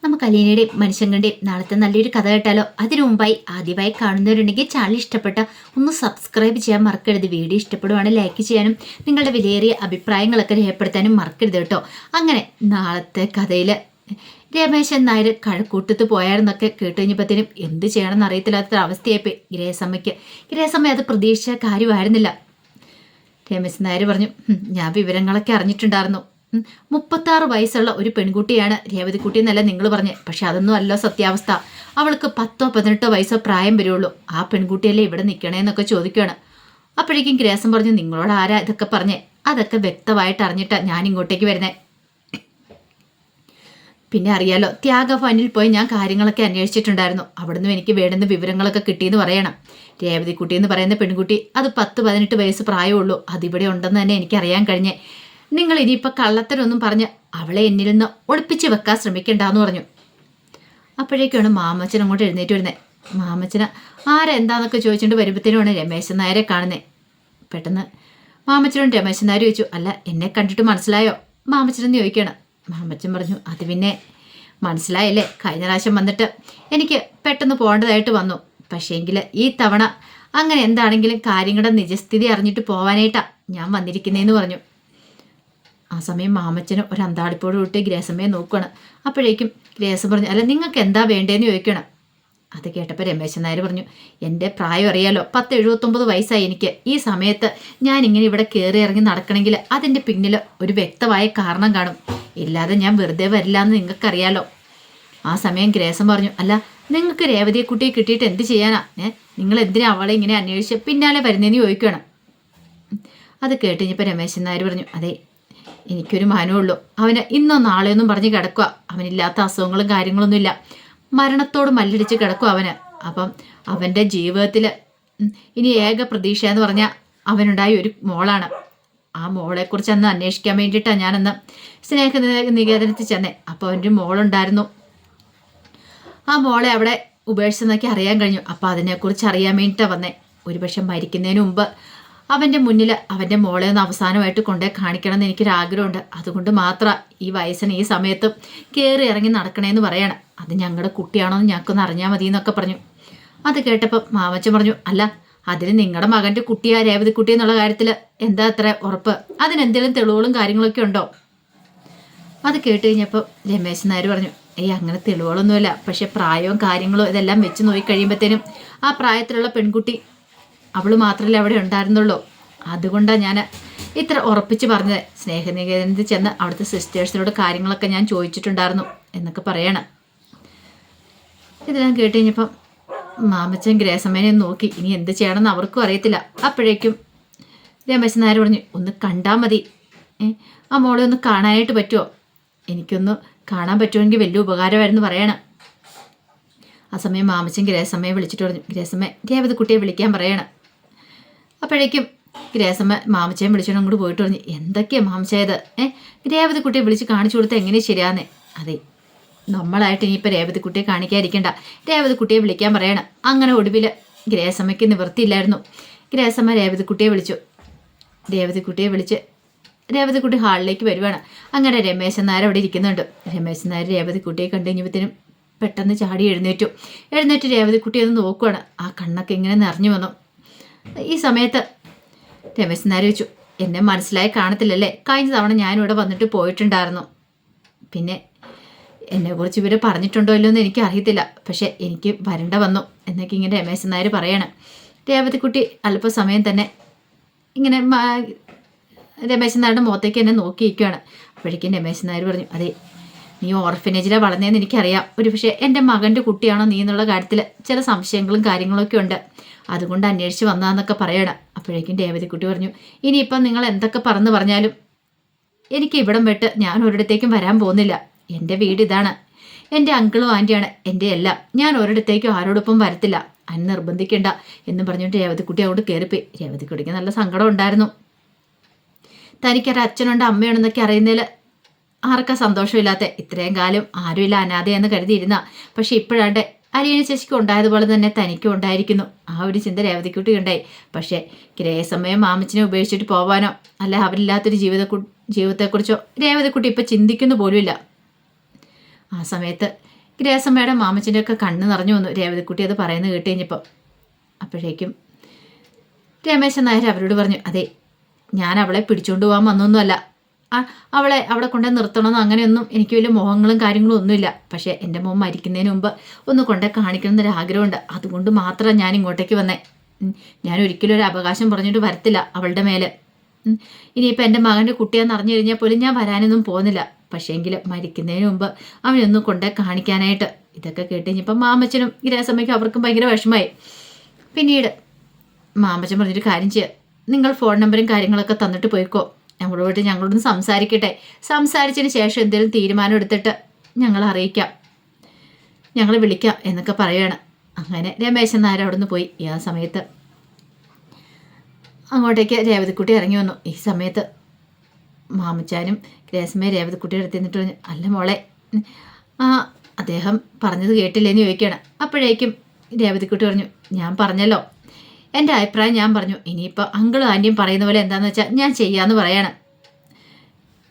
നമുക്ക് അലീനയുടെയും മനുഷ്യങ്ങളുടെയും നാളത്തെ നല്ലൊരു കഥ കേട്ടാലോ? അതിനു മുമ്പായി ആദ്യമായി കാണുന്നവരുണ്ടെങ്കിൽ ചാനൽ ഇഷ്ടപ്പെട്ട ഒന്ന് സബ്സ്ക്രൈബ് ചെയ്യാൻ മറക്കരുത്. വീഡിയോ ഇഷ്ടപ്പെടുവാണെങ്കിൽ ലൈക്ക് ചെയ്യാനും നിങ്ങളുടെ വിലയേറിയ അഭിപ്രായങ്ങളൊക്കെ രേഖപ്പെടുത്താനും മറക്കരുത് കേട്ടോ. അങ്ങനെ നാളത്തെ കഥയിൽ രമേശൻ നായർ കഴക്കൂട്ടത്ത് പോയായിരുന്നൊക്കെ കേട്ട് കഴിഞ്ഞപ്പോഴത്തേനും എന്ത് ചെയ്യണമെന്ന് അറിയത്തില്ലാത്ത അവസ്ഥയായിപ്പോയി ഗ്രഹസമ്മയ്ക്ക്. ഗ്രഹസമ്മ അത് പ്രതീക്ഷിച്ച കാര്യമായിരുന്നില്ല. രമേശൻ നായർ പറഞ്ഞു, ഞാൻ വിവരങ്ങളൊക്കെ അറിഞ്ഞിട്ടുണ്ടായിരുന്നു. 36 വയസ്സുള്ള ഒരു പെൺകുട്ടിയാണ് രേവതിക്കുട്ടി എന്നല്ല നിങ്ങൾ പറഞ്ഞ്. പക്ഷെ അതൊന്നും അല്ലോ സത്യാവസ്ഥ. അവൾക്ക് 10-18 വയസ്സോ പ്രായം വരുള്ളൂ. ആ പെൺകുട്ടിയല്ലേ ഇവിടെ നിൽക്കണേന്നൊക്കെ ചോദിക്കുകയാണ്. അപ്പോഴേക്കും ഗ്രേസം പറഞ്ഞു, നിങ്ങളോട് ആരാ ഇതൊക്കെ പറഞ്ഞേ? അതൊക്കെ വ്യക്തമായിട്ട് അറിഞ്ഞിട്ടാ ഞാൻ ഇങ്ങോട്ടേക്ക് വരുന്നേ. പിന്നെ അറിയാലോ, ത്യാഗഭവനിൽ പോയി ഞാൻ കാര്യങ്ങളൊക്കെ അന്വേഷിച്ചിട്ടുണ്ടായിരുന്നു. അവിടുന്ന് എനിക്ക് വേണ്ടുന്ന വിവരങ്ങളൊക്കെ കിട്ടിയെന്ന് പറയണം. രേവതിക്കുട്ടി എന്ന് പറയുന്ന പെൺകുട്ടി അത് 10-18 വയസ്സ് പ്രായമുള്ളൂ. അതിവിടെ ഉണ്ടെന്ന് തന്നെ എനിക്കറിയാൻ കഴിഞ്ഞേ. നിങ്ങൾ ഇനിയിപ്പോൾ കള്ളത്തരൊന്നും പറഞ്ഞ് അവളെ എന്നിൽ നിന്ന് ഒളിപ്പിച്ച് വെക്കാൻ ശ്രമിക്കണ്ടെന്ന് പറഞ്ഞു. അപ്പോഴേക്കാണ് മാമച്ചൻ അങ്ങോട്ട് എഴുന്നേറ്റ് വരുന്നത്. മാമച്ചന് ആരെന്താന്നൊക്കെ ചോദിച്ചുകൊണ്ട് വരുമ്പോഴത്തേനുമാണ് രമേശൻ നായരെ കാണുന്നത്. പെട്ടെന്ന് മാമച്ചനോട് രമേശൻ നായർ ചോദിച്ചു, അല്ല എന്നെ കണ്ടിട്ട് മനസ്സിലായോ മാമച്ചനെന്ന് ചോദിക്കുകയാണ്. മാമച്ചൻ പറഞ്ഞു, അത് പിന്നെ മനസ്സിലായല്ലേ, കഴിഞ്ഞ പ്രാവശ്യം വന്നിട്ട് എനിക്ക് പെട്ടെന്ന് പോകേണ്ടതായിട്ട് വന്നു. പക്ഷേങ്കിൽ ഈ തവണ അങ്ങനെ എന്താണെങ്കിലും കാര്യങ്ങളുടെ നിജസ്ഥിതി അറിഞ്ഞിട്ട് പോവാനായിട്ടാണ് ഞാൻ വന്നിരിക്കുന്നതെന്ന് പറഞ്ഞു. ആ സമയം മാമച്ചന് ഒരു അന്താളിപ്പോട് വിട്ട് ഗ്രേസമ്മയെ നോക്കുകയാണ്. അപ്പോഴേക്കും ഗ്രേസം പറഞ്ഞു, അല്ല നിങ്ങൾക്ക് എന്താ വേണ്ടതെന്ന് ചോദിക്കണം. അത് കേട്ടപ്പോൾ രമേശൻ നായർ പറഞ്ഞു, എൻ്റെ പ്രായം അറിയാലോ, 10-79 വയസ്സായി എനിക്ക്. ഈ സമയത്ത് ഞാനിങ്ങനെ ഇവിടെ കയറി ഇറങ്ങി നടക്കണമെങ്കിൽ അതിൻ്റെ പിന്നിൽ ഒരു വ്യക്തമായ കാരണം കാണും. ഇല്ലാതെ ഞാൻ വെറുതെ വരില്ല എന്ന് നിങ്ങൾക്കറിയാലോ. ആ സമയം ഗ്രേസം പറഞ്ഞു, അല്ല നിങ്ങൾക്ക് രേവതിയെക്കുട്ടിയെ കിട്ടിയിട്ട് എന്ത് ചെയ്യാനാ? നിങ്ങൾ എന്തിനാ അവളെ ഇങ്ങനെ അന്വേഷിച്ച് പിന്നാലെ വരുന്നതെന്ന് ചോദിക്കുകയാണ്. അത് കേട്ട് കഴിഞ്ഞപ്പോൾ രമേശൻ നായർ പറഞ്ഞു, അതെ എനിക്കൊരു മാനമുള്ളൂ. അവന് ഇന്നോ നാളെയൊന്നും പറഞ്ഞ് കിടക്കുക. അവനില്ലാത്ത അസുഖങ്ങളും കാര്യങ്ങളൊന്നുമില്ല. മരണത്തോട് മല്ലടിച്ച് കിടക്കും അവന്. അപ്പം അവൻ്റെ ജീവിതത്തിൽ ഇനി ഏക പ്രതീക്ഷ എന്ന് പറഞ്ഞാൽ അവനുണ്ടായ ഒരു മോളാണ്. ആ മോളെക്കുറിച്ച് അന്ന് അന്വേഷിക്കാൻ വേണ്ടിയിട്ടാണ് ഞാനന്ന് സ്നേഹനികേതനത്തിൽ ചെന്നേ. അപ്പോൾ അവൻ്റെ മോളുണ്ടായിരുന്നു. ആ മോളെ അവിടെ ഉപേക്ഷിച്ചെന്നൊക്കെ അറിയാൻ കഴിഞ്ഞു. അപ്പോൾ അതിനെക്കുറിച്ച് അറിയാൻ വേണ്ടിയിട്ടാണ് വന്നേ. ഒരുപക്ഷെ മരിക്കുന്നതിന് മുമ്പ് അവൻ്റെ മുന്നിൽ അവൻ്റെ മോളെ ഒന്ന് അവസാനമായിട്ട് കൊണ്ടേ കാണിക്കണം എന്ന് എനിക്കൊരാഗ്രഹമുണ്ട്. അതുകൊണ്ട് മാത്രം ഈ വയസ്സിന് ഈ സമയത്തും കയറി ഇറങ്ങി നടക്കണേന്ന് പറയണം. അത് ഞങ്ങളുടെ കുട്ടിയാണോ എന്ന് ഞങ്ങൾക്കൊന്ന് അറിഞ്ഞാൽ മതി എന്നൊക്കെ പറഞ്ഞു. അത് കേട്ടപ്പോൾ മാമച്ചൻ പറഞ്ഞു, അല്ല അതിന് നിങ്ങളുടെ മകൻ്റെ കുട്ടിയാ രേവതിക്കുട്ടി എന്നുള്ള കാര്യത്തിൽ എന്താ അത്ര ഉറപ്പ്? അതിനെന്തെങ്കിലും തെളിവുകളും കാര്യങ്ങളൊക്കെ ഉണ്ടോ? അത് കേട്ട് കഴിഞ്ഞപ്പോൾ രമേശൻ നായർ പറഞ്ഞു, അങ്ങനെ തെളിവുകളൊന്നുമില്ല. പക്ഷെ പ്രായവും കാര്യങ്ങളും ഇതെല്ലാം വെച്ച് നോക്കി കഴിയുമ്പോഴത്തേനും ആ പ്രായത്തിലുള്ള പെൺകുട്ടി അവൾ മാത്രമല്ലേ അവിടെ ഉണ്ടായിരുന്നുള്ളൂ. അതുകൊണ്ടാണ് ഞാൻ ഇത്ര ഉറപ്പിച്ച് പറഞ്ഞത്. സ്നേഹനികേതനത്തിൽ ചെന്ന് അവിടുത്തെ സിസ്റ്റേഴ്സിനോട് കാര്യങ്ങളൊക്കെ ഞാൻ ചോദിച്ചിട്ടുണ്ടായിരുന്നു എന്നൊക്കെ പറയണം. ഇതെല്ലാം കേട്ട് കഴിഞ്ഞപ്പം മാമച്ചൻ ഗ്രേസമ്മേനെ നോക്കി. ഇനി എന്ത് ചെയ്യണമെന്ന് അവർക്കും അറിയത്തില്ല. അപ്പോഴേക്കും രമേശൻ നായർ പറഞ്ഞു, ഒന്ന് കണ്ടാൽ മതി. ആ മോളെ ഒന്ന് കാണാനായിട്ട് പറ്റുമോ? എനിക്കൊന്ന് കാണാൻ പറ്റുമെങ്കിൽ വലിയ ഉപകാരമായിരുന്നു പറയണം. ആ സമയം മാമച്ചൻ ഗ്രേസമ്മയെ വിളിച്ചിട്ട് പറഞ്ഞു, ഗ്രേസമ്മ രേവതിക്കുട്ടിയെ വിളിക്കാൻ പറയണം. അപ്പോഴേക്കും ഗ്രേസമ്മ മാമച്ചയും വിളിച്ചോണ്ട് അങ്ങോട്ട് പോയിട്ട് പറഞ്ഞു, എന്തൊക്കെയാണ് മാമച്ചയത്? രേവതിക്കുട്ടിയെ വിളിച്ച് കാണിച്ചു കൊടുത്താൽ എങ്ങനെയാണ് ശരിയാന്നേ? അതെ, നമ്മളായിട്ട് ഇനിയിപ്പോൾ രേവതിക്കുട്ടിയെ കാണിക്കാതിരിക്കണ്ട, രേവതിക്കുട്ടിയെ വിളിക്കാൻ പറയണം. അങ്ങനെ ഒടുവിൽ ഗ്രേസമ്മയ്ക്ക് നിവൃത്തിയില്ലായിരുന്നു. ഗ്രേസമ്മ രേവതിക്കുട്ടിയെ വിളിച്ചു. രേവതിക്കുട്ടിയെ വിളിച്ച് രേവതിക്കുട്ടി ഹാളിലേക്ക് വരുവാണ്. അങ്ങനെ രമേശൻ നായർ അവിടെ ഇരിക്കുന്നുണ്ട്. രമേശൻ നായർ രേവതിക്കുട്ടിയെ കണ്ടു കഴിഞ്ഞപ്പോഴത്തേനും പെട്ടെന്ന് ചാടി എഴുന്നേറ്റ് രേവതിക്കുട്ടിയെ ഒന്ന് നോക്കുവാണ്. ആ കണ്ണൊക്കെ ഇങ്ങനെ നിറഞ്ഞു വന്നു. ഈ സമയത്ത് രമേശൻ നായർ ചോദിച്ചു, എന്നെ മനസ്സിലായി കാണത്തില്ലല്ലേ? കഴിഞ്ഞ തവണ ഞാനിവിടെ വന്നിട്ട് പോയിട്ടുണ്ടായിരുന്നു. പിന്നെ എന്നെക്കുറിച്ച് ഇവർ പറഞ്ഞിട്ടുണ്ടോ ഇല്ലോ എന്ന് എനിക്കറിയത്തില്ല. പക്ഷെ എനിക്ക് വരണ്ട വന്നു എന്നൊക്കെ ഇങ്ങനെ രമേശൻ നായർ പറയണം. രേവതിക്കുട്ടി അല്പസമയം തന്നെ ഇങ്ങനെ രമേശൻ നായരുടെ മുഖത്തേക്ക് എന്നെ നോക്കിയിരിക്കുകയാണ്. അപ്പോഴേക്കും രമേശൻ നായർ പറഞ്ഞു, അതെ നീ ഓർഫനേജിലാണ് വളർന്നതെന്ന് എനിക്കറിയാം. ഒരു പക്ഷേ എൻ്റെ മകൻ്റെ കുട്ടിയാണോ നീ എന്നുള്ള കാര്യത്തിൽ ചില സംശയങ്ങളും കാര്യങ്ങളൊക്കെ ഉണ്ട്. അതുകൊണ്ട് അന്വേഷിച്ച് വന്നതെന്നൊക്കെ പറയണം. അപ്പോഴേക്കും രേവതിക്കുട്ടി പറഞ്ഞു, ഇനിയിപ്പം നിങ്ങൾ എന്തൊക്കെ പറഞ്ഞാലും എനിക്ക് ഇവിടം വിട്ട് ഞാൻ ഒരിടത്തേക്കും വരാൻ പോകുന്നില്ല. എൻ്റെ വീട് ഇതാണ്. എൻ്റെ അങ്കിളും ആൻറ്റിയാണ് എൻ്റെ എല്ലാം. ഞാൻ ഒരിടത്തേക്കും ആരോടൊപ്പം വരത്തില്ല. അതിന് നിർബന്ധിക്കേണ്ട എന്ന് പറഞ്ഞുകൊണ്ട് രേവതിക്കുട്ടി അങ്ങോട്ട് കയറിപ്പോയി. രേവതിക്കുട്ടിക്ക് നല്ല സങ്കടം ഉണ്ടായിരുന്നു. തനിക്കൊരു അച്ഛനുണ്ട് അമ്മയാണെന്നൊക്കെ അറിയുന്നതിൽ ആർക്കാ സന്തോഷമില്ലാത്ത? ഇത്രയും കാലം ആരുമില്ല, അനാഥയെന്ന് കരുതിയിരുന്ന. പക്ഷെ ഇപ്പോഴാണ്ട് അലീന ചേച്ചിക്ക് ഉണ്ടായതുപോലെ തന്നെ തനിക്കും ഉണ്ടായിരിക്കുന്നു. ആ ഒരു ചിന്ത രേവതിക്കുട്ടി ഉണ്ടായി. പക്ഷേ ഗ്രേസമ്മയെ മാമച്ചനെ ഉപേക്ഷിച്ചിട്ട് പോവാനോ അല്ല അവരില്ലാത്തൊരു ജീവിതത്തെക്കുറിച്ചോ രേവതിക്കുട്ടി ഇപ്പം ചിന്തിക്കുന്നു പോലുമില്ല. ആ സമയത്ത് ഗ്രേസമ്മയുടെ മാമച്ചൻ്റെ ഒക്കെ കണ്ണ് നിറഞ്ഞു വന്നു രേവതിക്കുട്ടി അത് പറയുന്നത് കേട്ട് കഴിഞ്ഞപ്പോൾ. അപ്പോഴേക്കും രമേശൻ നായർ അവരോട് പറഞ്ഞു, അതെ, ഞാൻ അവളെ പിടിച്ചുകൊണ്ട് പോകാൻ വന്നൊന്നുമല്ല. അവളെ അവിടെ കൊണ്ടേ നിർത്തണമെന്നോ അങ്ങനെയൊന്നും എനിക്ക് വലിയ മോഹങ്ങളും കാര്യങ്ങളും ഒന്നുമില്ല. പക്ഷേ എൻ്റെ മോൻ മരിക്കുന്നതിന് മുമ്പ് ഒന്ന് കൊണ്ടേ കാണിക്കണം എന്നൊരാഗ്രഹമുണ്ട്. അതുകൊണ്ട് മാത്രമാണ് ഞാൻ ഇങ്ങോട്ടേക്ക് വന്നേ. ഞാൻ ഒരിക്കലും ഒരു അവകാശം പറഞ്ഞിട്ട് വരത്തില്ല അവളുടെ മേലെ. ഇനിയിപ്പോൾ എൻ്റെ മകൻ്റെ കുട്ടിയാന്ന് അറിഞ്ഞു കഴിഞ്ഞാൽ പോലും ഞാൻ വരാനൊന്നും പോകുന്നില്ല. പക്ഷേങ്കിൽ മരിക്കുന്നതിന് മുമ്പ് അവനൊന്നും കൊണ്ടേ കാണിക്കാനായിട്ട്. ഇതൊക്കെ കേട്ട് കഴിഞ്ഞപ്പോൾ മാമച്ചനും ഗ്രേസമ്മയ്ക്കും അവർക്കും ഭയങ്കര വിഷമമായി. പിന്നീട് മാമച്ചൻ പറഞ്ഞൊരു കാര്യം ചെയ്യുക, നിങ്ങൾ ഫോൺ നമ്പറും കാര്യങ്ങളൊക്കെ തന്നിട്ട് പോയിക്കോ, ഞങ്ങളോടൊന്ന് സംസാരിക്കട്ടെ, സംസാരിച്ചതിന് ശേഷം എന്തെങ്കിലും തീരുമാനം എടുത്തിട്ട് ഞങ്ങൾ അറിയിക്കാം, ഞങ്ങൾ വിളിക്കാം എന്നൊക്കെ പറയുകയാണ്. അങ്ങനെ രമേശൻ നായർ അവിടെ നിന്ന് പോയി. ആ സമയത്ത് അങ്ങോട്ടേക്ക് രേവതിക്കുട്ടി ഇറങ്ങി വന്നു. ഈ സമയത്ത് മാമച്ചാനും ഗ്രേസമ്മയെ രേവതിക്കുട്ടിയുടെ അടുത്ത് നിന്നിട്ട് പറഞ്ഞു, അല്ല മോളെ, അദ്ദേഹം പറഞ്ഞത് കേട്ടില്ലേന്ന് ചോദിക്കുകയാണ്. അപ്പോഴേക്കും രേവതിക്കുട്ടി പറഞ്ഞു, ഞാൻ പറഞ്ഞല്ലോ, എൻ്റെ അഭിപ്രായം ഞാൻ പറഞ്ഞു. ഇനിയിപ്പോൾ അങ്കിളും ആൻറ്റിയും പറയുന്ന പോലെ എന്താണെന്ന് വെച്ചാൽ ഞാൻ ചെയ്യാമെന്ന് പറയാണ്.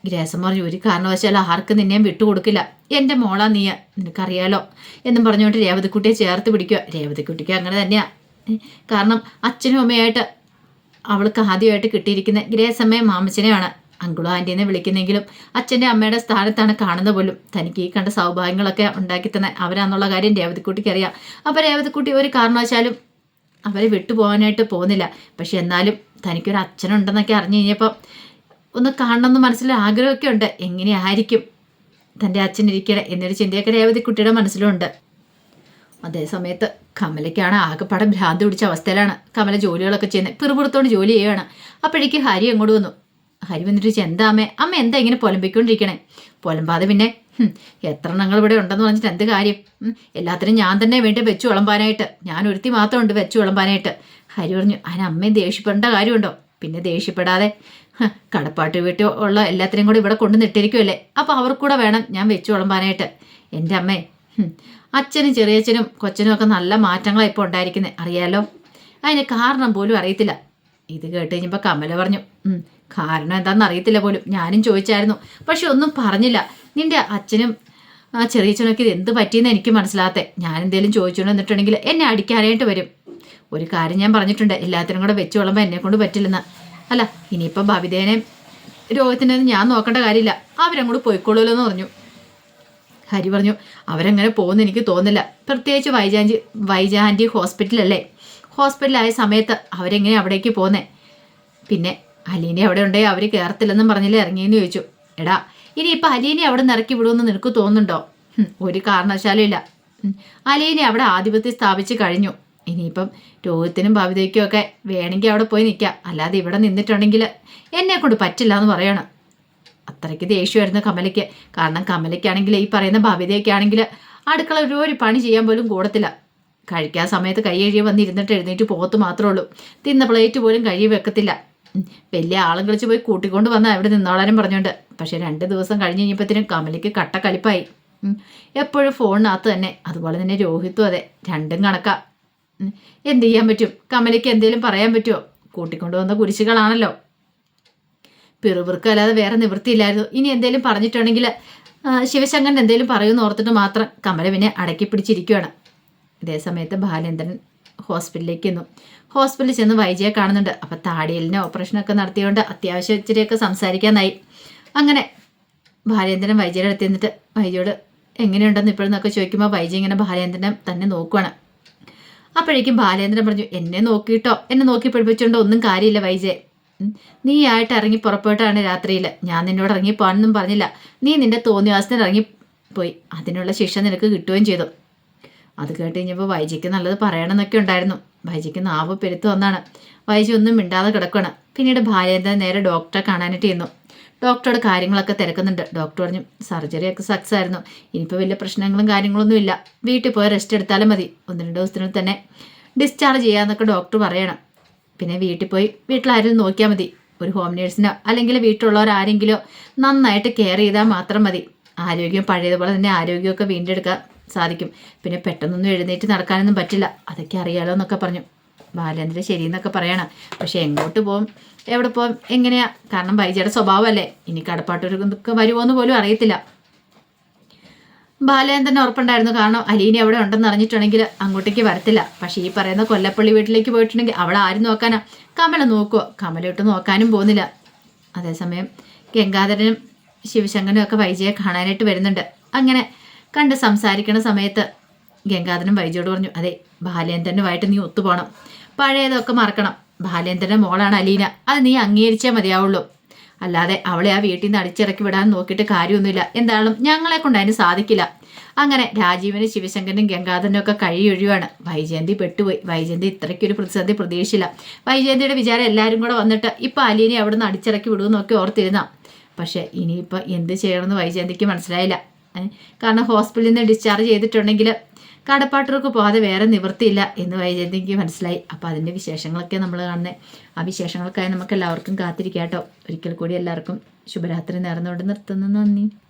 ഗ്രേസം പറഞ്ഞു, ഒരു കാരണവശാലും ആർക്കും നിന്നെയും വിട്ടുകൊടുക്കില്ല, എൻ്റെ മോളാ നീ, നിനക്കറിയാലോ എന്നും പറഞ്ഞുകൊണ്ട് രേവതിക്കുട്ടിയെ ചേർത്ത് പിടിക്കുക. രേവതിക്കുട്ടിക്ക് അങ്ങനെ തന്നെയാണ്. കാരണം അച്ഛനും അമ്മയായിട്ട് അവൾക്ക് ആദ്യമായിട്ട് കിട്ടിയിരിക്കുന്ന ഗ്രേസമ്മയും മാമച്ചനെയാണ് അങ്കിളും ആൻറ്റീനെ വിളിക്കുന്നെങ്കിലും അച്ഛൻ്റെ അമ്മയുടെ സ്ഥാനത്താണ് കാണുന്ന പോലും. തനിക്ക് ഈ കണ്ട സൗഭാഗ്യങ്ങളൊക്കെ ഉണ്ടാക്കി തന്നെ അവരാന്നുള്ള കാര്യം രേവതിക്കുട്ടിക്ക് അറിയാം. അപ്പോൾ രേവതിക്കുട്ടി ഒരു കാരണവശാലും അവരെ വിട്ടുപോകാനായിട്ട് പോകുന്നില്ല. പക്ഷെ എന്നാലും തനിക്കൊരു അച്ഛനുണ്ടെന്നൊക്കെ അറിഞ്ഞു കഴിഞ്ഞപ്പോൾ ഒന്ന് കാണണമെന്ന് മനസ്സിൽ ആഗ്രഹമൊക്കെ ഉണ്ട്. എങ്ങനെയായിരിക്കും തൻ്റെ അച്ഛനിരിക്കണേ എന്നൊരു ചിന്തയൊക്കെ രേവതിക്കുട്ടിയുടെ മനസ്സിലുണ്ട്. അതേസമയത്ത് കമലയ്ക്കാണ് ആകെപ്പാടെ ഭ്രാന്ത് പിടിച്ച അവസ്ഥയിലാണ്. കമല ജോലികളൊക്കെ ചെയ്യുന്നത്, പിറുപുറത്തോട് ജോലി ചെയ്യുകയാണ്. അപ്പോഴേക്ക് ഹരി അങ്ങോട്ട് വന്നു. ഹരി വന്നിട്ട് ചോദിച്ചു, എന്താ അമ്മ എന്താ ഇങ്ങനെ പുലമ്പിക്കൊണ്ടിരിക്കണേ? പുലമ്പാതെ പിന്നെ എത്ര എണ്ണങ്ങൾ ഇവിടെ ഉണ്ടെന്ന് പറഞ്ഞിട്ട് എന്ത് കാര്യം? എല്ലാത്തിനും ഞാൻ തന്നെ വേണ്ടി വെച്ചു വിളമ്പാനായിട്ട്, ഞാൻ ഒരുത്തി മാത്രമുണ്ട് വെച്ചു വിളമ്പാനായിട്ട്. ഹരി പറഞ്ഞു, അതിന് അമ്മയും ദേഷ്യപ്പെടേണ്ട കാര്യമുണ്ടോ? പിന്നെ ദേഷ്യപ്പെടാതെ, കടപ്പാട്ട് വീട്ടിൽ ഉള്ള എല്ലാത്തിനും കൂടെ ഇവിടെ കൊണ്ടു നിട്ടിരിക്കുമല്ലേ, അപ്പോൾ അവർക്കൂടെ വേണം ഞാൻ വെച്ചു വിളമ്പാനായിട്ട്. എൻ്റെ അമ്മേ, അച്ഛനും ചെറിയച്ഛനും കൊച്ചനും ഒക്കെ നല്ല മാറ്റങ്ങളാണ് ഇപ്പോൾ ഉണ്ടായിരിക്കുന്നത്, അറിയാലോ. അതിന് കാരണം പോലും അറിയത്തില്ല. ഇത് കേട്ട് കഴിഞ്ഞപ്പോൾ കമല പറഞ്ഞു, കാരണം എന്താണെന്ന് അറിയത്തില്ല പോലും, ഞാനും ചോദിച്ചായിരുന്നു, പക്ഷെ ഒന്നും പറഞ്ഞില്ല. നിൻ്റെ അച്ഛനും ചെറിയച്ഛനൊക്കെ ഇത് എന്ത് പറ്റിയെന്ന് എനിക്ക് മനസ്സിലാകത്തെ. ഞാൻ എന്തെങ്കിലും ചോദിച്ചുകൊണ്ട് വന്നിട്ടുണ്ടെങ്കിൽ എന്നെ അടിക്കാനായിട്ട് വരും. ഒരു കാര്യം ഞാൻ പറഞ്ഞിട്ടുണ്ട്, എല്ലാത്തിനും കൂടെ വെച്ച് വിളമ്പോൾ എന്നെ കൊണ്ട് പറ്റില്ലെന്ന്. അല്ല, ഇനിയിപ്പോൾ ഭവിതേനെ രോഗത്തിൻ്റെ ഞാൻ നോക്കേണ്ട കാര്യമില്ല, അവരങ്ങോട്ട് പോയിക്കോളൂല്ലോ എന്ന് പറഞ്ഞു. ഹരി പറഞ്ഞു, അവരങ്ങനെ പോകുമെന്ന് എനിക്ക് തോന്നുന്നില്ല, പ്രത്യേകിച്ച് വൈജാൻറ്റി ഹോസ്പിറ്റലല്ലേ. ഹോസ്പിറ്റലായ സമയത്ത് അവരെങ്ങനെ അവിടേക്ക് പോകുന്നേ? പിന്നെ അലീനെ അവിടെ ഉണ്ടെങ്കിൽ അവർ കയറത്തില്ലെന്നും പറഞ്ഞില്ലേ ഇറങ്ങിയെന്ന് ചോദിച്ചു. എടാ, ഇനിയിപ്പോൾ അലീനെ അവിടെ നിന്ന് ഇറക്കി വിടുമെന്ന് നിനക്ക് തോന്നുന്നുണ്ടോ? ഒരു കാരണവശാലും ഇല്ല. അലീനെ അവിടെ ആധിപത്യം സ്ഥാപിച്ച് കഴിഞ്ഞു. ഇനിയിപ്പം രോഗത്തിനും ഭവിതയ്ക്കും ഒക്കെ വേണമെങ്കിൽ അവിടെ പോയി നിൽക്കാം, അല്ലാതെ ഇവിടെ നിന്നിട്ടുണ്ടെങ്കിൽ എന്നെ കൊണ്ട് പറ്റില്ല എന്ന് പറയണം. അത്രയ്ക്ക് ദേഷ്യമായിരുന്നു കമലയ്ക്ക്. കാരണം കമലയ്ക്കാണെങ്കിൽ ഈ പറയുന്ന ഭവിതയൊക്കെ ആണെങ്കിൽ അടുക്കള ഒരു പണി ചെയ്യാൻ പോലും കൂടത്തില്ല. കഴിക്കാൻ സമയത്ത് കൈ കഴുകി വന്നിരുന്നിട്ട് എഴുന്നേറ്റ് പോകത്ത് മാത്രമേ ഉള്ളൂ. തിന്ന പ്ലേറ്റ് പോലും കഴുകി വെക്കത്തില്ല. വലിയ ആളും കളിച്ച് പോയി കൂട്ടിക്കൊണ്ട് വന്നാൽ അവിടെ നിന്നോളാനും പറഞ്ഞുകൊണ്ട്. പക്ഷേ 2 ദിവസം കഴിഞ്ഞ് കഴിഞ്ഞപ്പോഴത്തേനും കമലയ്ക്ക് കട്ടക്കലിപ്പായി. എപ്പോഴും ഫോണിനകത്ത് തന്നെ. അതുപോലെ തന്നെ രോഹിത്തും അതെ, രണ്ടും കണക്കാ. എന്ത് ചെയ്യാൻ പറ്റും? കമലയ്ക്ക് എന്തെങ്കിലും പറയാൻ പറ്റുമോ? കൂട്ടിക്കൊണ്ടു വന്ന കുരിശുകളാണല്ലോ. പിറുപിറുക്ക് അല്ലാതെ വേറെ നിവൃത്തിയില്ലായിരുന്നു. ഇനി എന്തെങ്കിലും പറഞ്ഞിട്ടുണ്ടെങ്കിൽ ശിവശങ്കരൻ എന്തെങ്കിലും പറയുമെന്ന് ഓർത്തിട്ട് മാത്രം കമല പിന്നെ അടക്കി പിടിച്ചിരിക്കുകയാണ്. ഇതേ സമയത്ത് ബാലേന്ദ്രൻ ഹോസ്പിറ്റലിലേക്ക് ചെന്നു. ഹോസ്പിറ്റലിൽ ചെന്ന് വൈജയെ കാണുന്നുണ്ട്. അപ്പം താടിയലിന് ഓപ്പറേഷനൊക്കെ നടത്തിയോണ്ട് അത്യാവശ്യം ഇച്ചിരിയൊക്കെ സംസാരിക്കാനായി. അങ്ങനെ ബാലേന്ദ്രൻ വൈജയുടെ അടുത്ത് നിന്നിട്ട് വൈജയോട് എങ്ങനെയുണ്ടെന്ന് ഇപ്പോഴെന്നൊക്കെ ചോദിക്കുമ്പോൾ വൈജ ഇങ്ങനെ ബാലേന്ദ്രനെ തന്നെ നോക്കുവാണ്. അപ്പോഴേക്കും ബാലേന്ദ്രൻ പറഞ്ഞു, എന്നെ നോക്കിയിട്ടോ, എന്നെ നോക്കി പഠിപ്പിച്ചോണ്ടോ ഒന്നും കാര്യമില്ല വൈജയെ. നീ ആയിട്ട് ഇറങ്ങി പുറപ്പെട്ടാണ് രാത്രിയിൽ. ഞാൻ നിന്നോട് ഇറങ്ങിപ്പോണെന്നും പറഞ്ഞില്ല. നീ നിന്റെ തോന്നിവാസത്തിന് ഇറങ്ങിപ്പോയി. അതിനുള്ള ശിക്ഷ നിനക്ക് കിട്ടുകയും ചെയ്തു. അത് കേട്ട് കഴിഞ്ഞപ്പോൾ വൈജയ്ക്ക് നല്ലത് പറയണമെന്നൊക്കെ ഉണ്ടായിരുന്നു. വൈജയ്ക്ക് നാവ് പെരുത്ത് വന്നാണ്. വൈജ ഒന്നും മിണ്ടാതെ കിടക്കുകയാണ്. പിന്നീട് ബാലേന്ദ്രൻ നേരെ ഡോക്ടറെ കാണാനായിട്ട് ചെന്നു. ഡോക്ടറുടെ കാര്യങ്ങളൊക്കെ തിരക്കുന്നുണ്ട്. ഡോക്ടർ പറഞ്ഞു, സർജറിയൊക്കെ സക്സസ് ആയിരുന്നു, ഇനിയിപ്പോൾ വലിയ പ്രശ്നങ്ങളും കാര്യങ്ങളൊന്നും ഇല്ല, വീട്ടിൽ പോയി റെസ്റ്റ് എടുത്താലും മതി, 1-2 ദിവസത്തിനുള്ളിൽ തന്നെ ഡിസ്ചാർജ് ചെയ്യാമെന്നൊക്കെ ഡോക്ടർ പറയണം. പിന്നെ വീട്ടിൽ പോയി വീട്ടിലാരെങ്കിലും നോക്കിയാൽ മതി. ഒരു ഹോം നേഴ്സിനോ അല്ലെങ്കിൽ വീട്ടിലുള്ളവരാരെങ്കിലോ നന്നായിട്ട് കെയർ ചെയ്താൽ മാത്രം മതി. ആരോഗ്യം പഴയതുപോലെ തന്നെ ആരോഗ്യമൊക്കെ വീണ്ടെടുക്കാൻ സാധിക്കും. പിന്നെ പെട്ടെന്നൊന്നും എഴുന്നേറ്റ് നടക്കാനൊന്നും പറ്റില്ല, അതൊക്കെ അറിയാലോ എന്നൊക്കെ പറഞ്ഞു. ബാലേന്ദ്രൻ ശരിയെന്നൊക്കെ പറയണം. പക്ഷെ എങ്ങോട്ട് പോകും, എവിടെ പോകും, എങ്ങനെയാ? കാരണം വൈജയുടെ സ്വഭാവമല്ലേ. ഇനി കടപ്പാട്ടൊരുക്കെ വരുമോ എന്ന് പോലും അറിയത്തില്ല. ബാലചന്ദ്രന് ഉറപ്പുണ്ടായിരുന്നു. കാരണം അലീന അവിടെ ഉണ്ടെന്ന് അറിഞ്ഞിട്ടുണ്ടെങ്കിൽ അങ്ങോട്ടേക്ക് വരത്തില്ല. പക്ഷെ ഈ പറയുന്ന കൊല്ലപ്പള്ളി വീട്ടിലേക്ക് പോയിട്ടുണ്ടെങ്കിൽ അവിടെ ആരും നോക്കാനാ? കമല നോക്കുവോ? കമലോട്ട് നോക്കാനും പോകുന്നില്ല. അതേസമയം ഗംഗാധരനും ശിവശങ്കരനും ഒക്കെ വൈജയെ കാണാനായിട്ട് വരുന്നുണ്ട്. അങ്ങനെ കണ്ട് സംസാരിക്കണ സമയത്ത് ഗംഗാധരൻ വൈജയോട് പറഞ്ഞു, അതെ, ബാലേന്ദ്രനുമായിട്ട് നീ ഒത്തുപോകണം, പഴയതൊക്കെ മറക്കണം. ബാലേന്ദ്രൻ്റെ മോളാണ് അലീന, അത് നീ അംഗീകരിച്ചേ മതിയാവുള്ളൂ. അല്ലാതെ അവളെ ആ വീട്ടിൽ നിന്ന് അടിച്ചിറക്കി വിടാൻ നോക്കിയിട്ട് കാര്യമൊന്നുമില്ല. എന്തായാലും ഞങ്ങളെ കൊണ്ട് അതിന് സാധിക്കില്ല. അങ്ങനെ രാജീവനും ശിവശങ്കരനും ഗംഗാധരനും ഒക്കെ കഴിയൊഴിവാണ്. വൈജയന്തി പെട്ടുപോയി. വൈജയന്തി ഇത്രയ്ക്കൊരു പ്രതിസന്ധി പ്രതീക്ഷിച്ചില്ല. വൈജയന്തിയുടെ വിചാരം എല്ലാവരും കൂടെ വന്നിട്ട് ഇപ്പം അലീനെ അവിടെ നിന്ന് അടിച്ചിറക്കി വിടുമെന്നൊക്കെ ഓർത്തിരുന്ന. പക്ഷെ ഇനിയിപ്പോൾ എന്ത് ചെയ്യണമെന്ന് വൈജയന്തിക്ക് മനസ്സിലായില്ല. കാരണം ഹോസ്പിറ്റലിൽ നിന്ന് ഡിസ്ചാർജ് ചെയ്തിട്ടുണ്ടെങ്കിൽ കടപ്പാട്ടൂർക്ക് പോകാതെ വേറെ നിവൃത്തിയില്ല എന്ന് വൈജയന്തിക്ക് മനസ്സിലായി. അപ്പോൾ അതിൻ്റെ വിശേഷങ്ങളൊക്കെ നമ്മൾ കാണുന്നത്. ആ വിശേഷങ്ങൾക്കായി നമുക്ക് എല്ലാവർക്കും കാത്തിരിക്കാം കേട്ടോ. ഒരിക്കൽ കൂടി എല്ലാവർക്കും ശുഭരാത്രി നേർന്നുകൊണ്ട് നിർത്തുന്നു. നന്ദി.